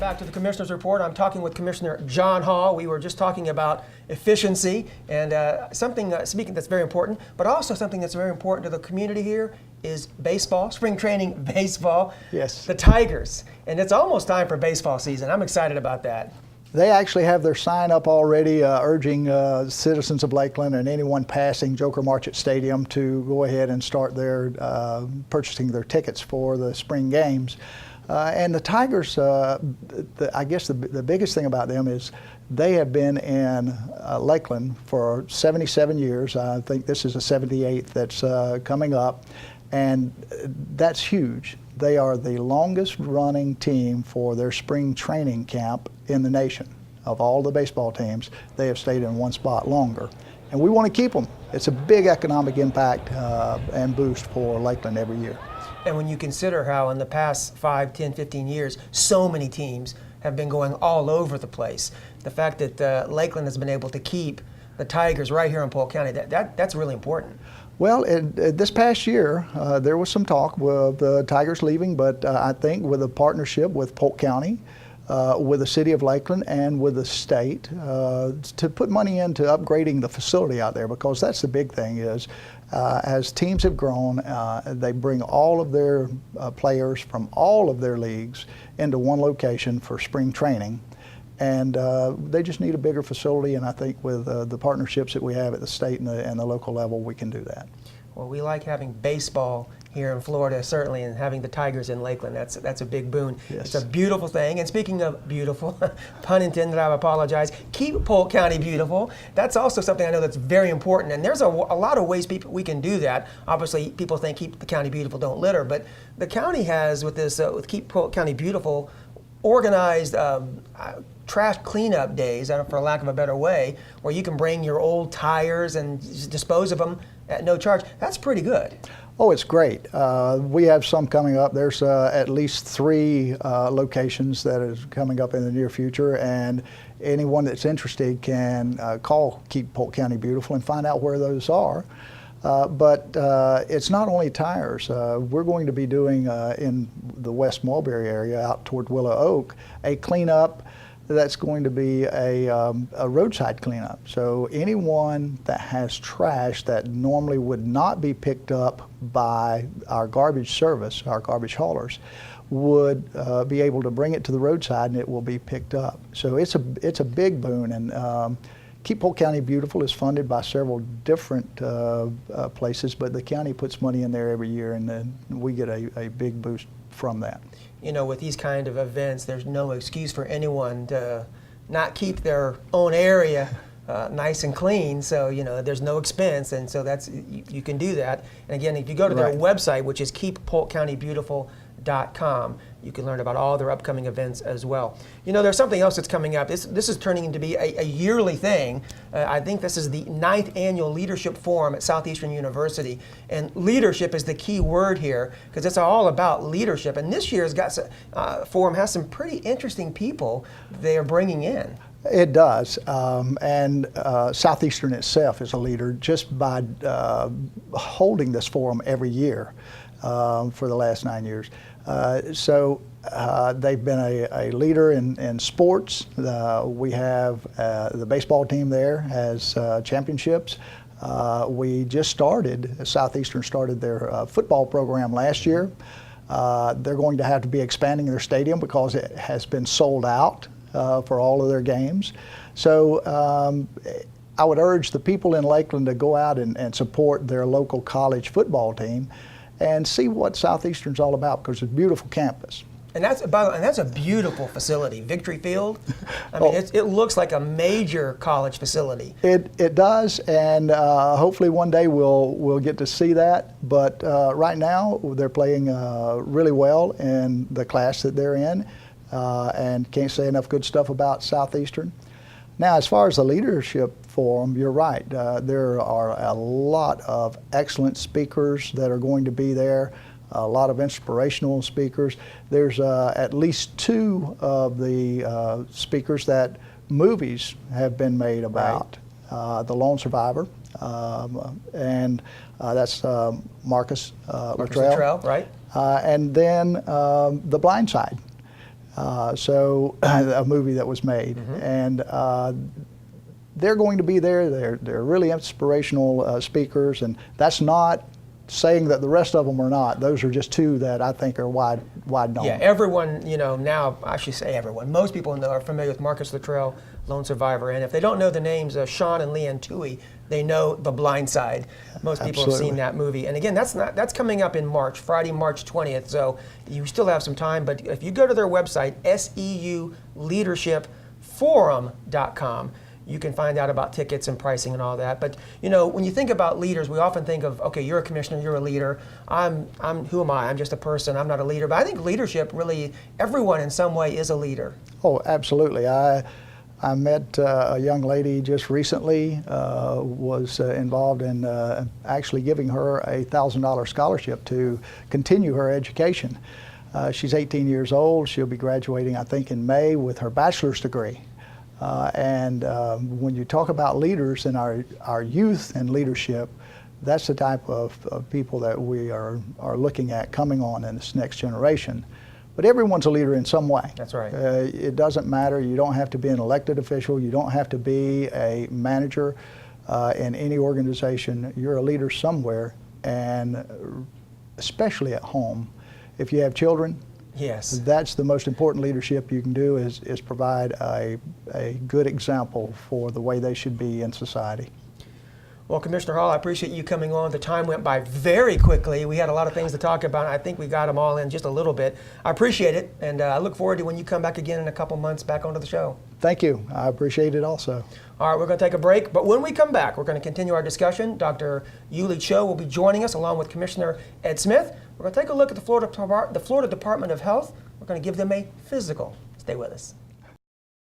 back to the Commissioner's Report. I'm talking with Commissioner John Hall. We were just talking about efficiency and something, speaking that's very important, but also something that's very important to the community here is baseball, spring training baseball. Yes. The Tigers. And it's almost time for baseball season. I'm excited about that. They actually have their sign up already urging citizens of Lakeland and anyone passing Joker Marchett Stadium to go ahead and start their purchasing their tickets for the spring games. And the Tigers, I guess the biggest thing about them is they have been in Lakeland for 77 years. I think this is the 78th that's coming up, and that's huge. They are the longest running team for their spring training camp in the nation. Of all the baseball teams, they have stayed in one spot longer. And we want to keep them. It's a big economic impact and boost for Lakeland every year. And when you consider how in the past 5, 10, 15 years, so many teams have been going all over the place, the fact that Lakeland has been able to keep the Tigers right here in Polk County, that's really important. Well, this past year, there was some talk with the Tigers leaving, but I think with a partnership with Polk County, with the city of Lakeland and with the state to put money into upgrading the facility out there, because that's the big thing is as teams have grown, they bring all of their players from all of their leagues into one location for spring training. And they just need a bigger facility, and I think with the partnerships that we have at the state and the local level, we can do that. Well, we like having baseball here in Florida, certainly, and having the Tigers in Lakeland, that's a big boon. Yes. It's a beautiful thing. And speaking of beautiful, pun intended, I apologize, keep Polk County beautiful. That's also something I know that's very important. And there's a lot of ways we can do that. Obviously, people think keep the county beautiful, don't litter. But the county has, with this, with Keep Polk County Beautiful, organized trash cleanup days, for lack of a better way, where you can bring your old tires and dispose of them at no charge. That's pretty good. Oh, it's great. We have some coming up. There's at least 3 locations that is coming up in the near future, and anyone that's interested can call Keep Polk County Beautiful and find out where those are. But it's not only tires. We're going to be doing in the West Mulberry area out toward Willow Oak a cleanup that's going to be a roadside cleanup. So anyone that has trash that normally would not be picked up by our garbage service, our garbage haulers, would be able to bring it to the roadside and it will be picked up. So it's a big boon. And Keep Polk County Beautiful is funded by several different places, but the county puts money in there every year, and then we get a big boost from that. You know, with these kind of events, there's no excuse for anyone to not keep their own area nice and clean. So, you know, there's no expense, and so that's you can do that. And again, if you go to their website, which is keeppolkcountybeautiful.com, you can learn about all their upcoming events as well. You know, there's something else that's coming up. This is turning into be a yearly thing. I think this is the 9th annual Leadership Forum at Southeastern University. And leadership is the key word here, because it's all about leadership. And this year's forum has some pretty interesting people they are bringing in. It does, and Southeastern itself is a leader just by holding this forum every year for the last 9 years. So they've been a leader in sports. We have the baseball team there has championships. We just started, Southeastern started their football program last year. They're going to have to be expanding their stadium because it has been sold out for all of their games. So I would urge the people in Lakeland to go out and support their local college football team and see what Southeastern's all about, because it's a beautiful campus. And that's a beautiful facility, Victory Field. I mean, it looks like a major college facility. It does, and hopefully one day we'll get to see that. But right now they're playing really well in the class that they're in, and can't say enough good stuff about Southeastern. Now, as far as the leadership forum, you're right. There are a lot of excellent speakers that are going to be there, a lot of inspirational speakers. There's at least 2 of the speakers that movies have been made about. Right. The Lone Survivor, and that's Marcus Luttrell. Right. And then The Blind Side. So a movie that was made, and they're going to be there. They're really inspirational speakers, and that's not saying that the rest of them are not. Those are just two that I think are wide known. Yeah, everyone, now, I should say everyone, most people are familiar with Marcus Luttrell, Lone Survivor, and if they don't know the names of Sean and Leanne Toohey, they know The Blind Side. Most people have seen that movie. And again, that's coming up in March, Friday, March 20th, so you still have some time, but if you go to their website, SEUleadershipforum.com, you can find out about tickets and pricing and all that. But when you think about leaders, we often think of, okay, you're a commissioner, you're a leader. Who am I? I'm just a person. I'm not a leader. But I think leadership really, everyone in some way is a leader. Oh, absolutely. I met a young lady just recently, was involved in actually giving her a $1,000 scholarship to continue her education. She's 18 years old. She'll be graduating, I think, in May with her bachelor's degree. And when you talk about leaders and our youth and leadership, that's the type of people that we are looking at coming on in this next generation. But everyone's a leader in some way. That's right. It doesn't matter. You don't have to be an elected official. You don't have to be a manager in any organization. You're a leader somewhere, and especially at home. If you have children, yes, that's the most important leadership you can do is provide a good example for the way they should be in society. Well, Commissioner Hall, I appreciate you coming on. The time went by very quickly. We had a lot of things to talk about. I think we got them all in just a little bit. I appreciate it, and I look forward to when you come back again in a couple months back onto the show. Thank you. I appreciate it also. All right, we're going to take a break, but when we come back, we're going to continue our discussion. Dr. Yuli Cho will be joining us along with Commissioner Ed Smith. We're going to take a look at the Florida Department of Health. We're going to give them a physical. Stay with us.